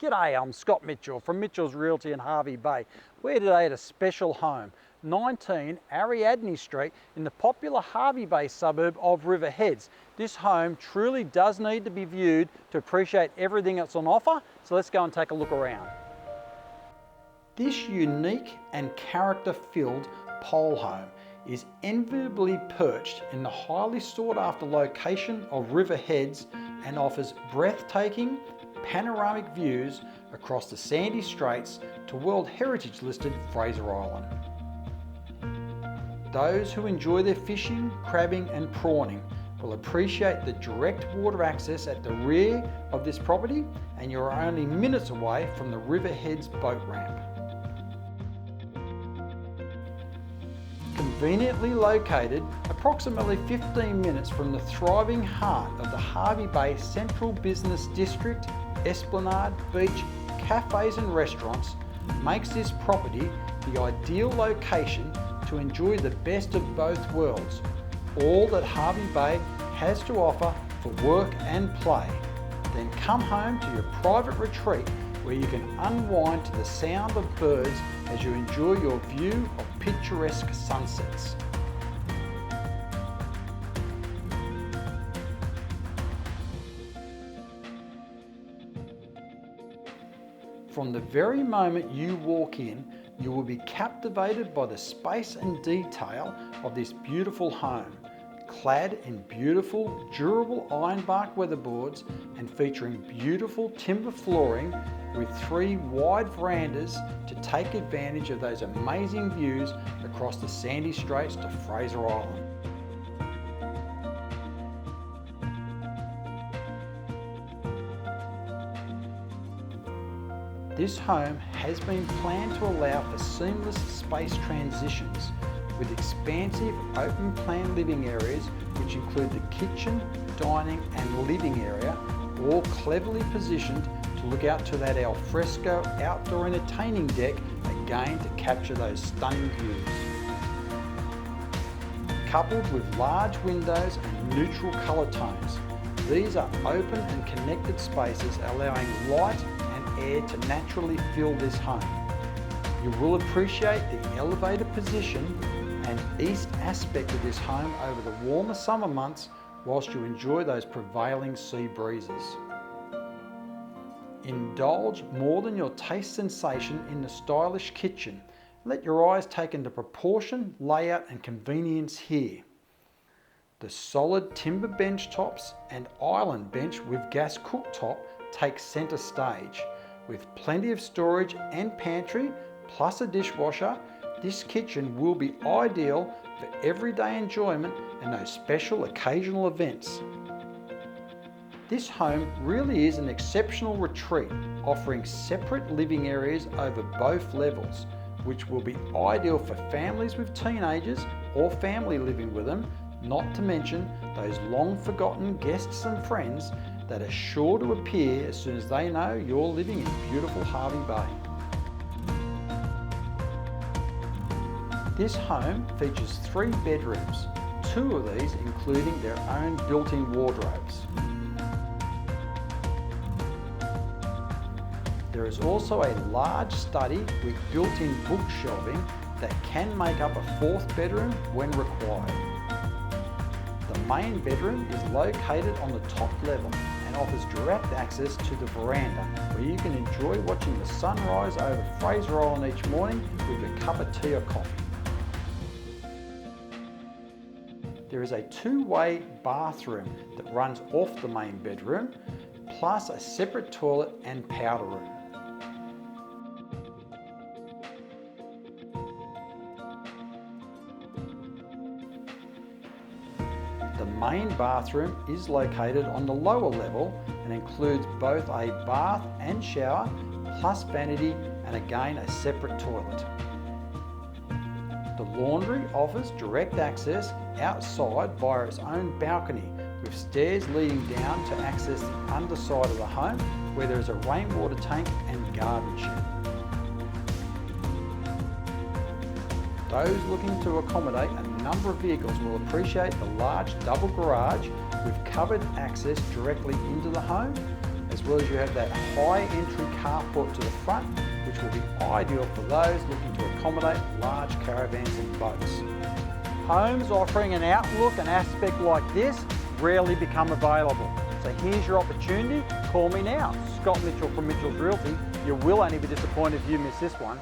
G'day, I'm Scott Mitchell from Mitchell's Realty in Hervey Bay. We're today at a special home, 19 Ariadne Street in the popular Hervey Bay suburb of Riverheads. This home truly does need to be viewed to appreciate everything that's on offer, so let's go and take a look around. This unique and character-filled pole home is enviably perched in the highly sought after location of Riverheads and offers breathtaking, panoramic views across the Sandy Straits to World Heritage-listed Fraser Island. Those who enjoy their fishing, crabbing and prawning will appreciate the direct water access at the rear of this property, and you're only minutes away from the Riverheads boat ramp. Conveniently located approximately 15 minutes from the thriving heart of the Hervey Bay Central Business District, Esplanade, beach, cafes and restaurants makes this property the ideal location to enjoy the best of both worlds, all that Hervey Bay has to offer for work and play. Then come home to your private retreat where you can unwind to the sound of birds as you enjoy your view of picturesque sunsets. From the very moment you walk in, you will be captivated by the space and detail of this beautiful home, clad in beautiful, durable ironbark weatherboards and featuring beautiful timber flooring with 3 wide verandas to take advantage of those amazing views across the Sandy Straits to Fraser Island. This home has been planned to allow for seamless space transitions with expansive open plan living areas which include the kitchen, dining and living area, all cleverly positioned to look out to that alfresco outdoor entertaining deck, again to capture those stunning views. Coupled with large windows and neutral colour tones, these are open and connected spaces allowing light and air to naturally fill this home. You will appreciate the elevated position and east aspect of this home over the warmer summer months whilst you enjoy those prevailing sea breezes. Indulge more than your taste sensation in the stylish kitchen. Let your eyes take into proportion, layout and convenience here. The solid timber bench tops and island bench with gas cooktop take centre stage. With plenty of storage and pantry, plus a dishwasher, this kitchen will be ideal for everyday enjoyment and those special occasional events. This home really is an exceptional retreat, offering separate living areas over both levels, which will be ideal for families with teenagers or family living with them, not to mention those long forgotten guests and friends that are sure to appear as soon as they know you're living in beautiful Hervey Bay. This home features 3 bedrooms, 2 of these including their own built-in wardrobes. There is also a large study with built-in book shelving that can make up a 4th bedroom when required. The main bedroom is located on the top level and offers direct access to the veranda where you can enjoy watching the sunrise over Fraser Island each morning with your cup of tea or coffee. There is a 2-way bathroom that runs off the main bedroom, plus a separate toilet and powder room. The main bathroom is located on the lower level and includes both a bath and shower, plus vanity and again a separate toilet. The laundry offers direct access outside via its own balcony with stairs leading down to access the underside of the home where there is a rainwater tank and garden shed. Those looking to accommodate a number of vehicles will appreciate the large double garage with covered access directly into the home, as as well as you have that high entry carport to the front, which will be ideal for those looking to accommodate large caravans and boats. Homes offering an outlook and aspect like this rarely become available. So here's your opportunity. Call me now, Scott Mitchell from Mitchell's Realty. You will only be disappointed if you miss this one.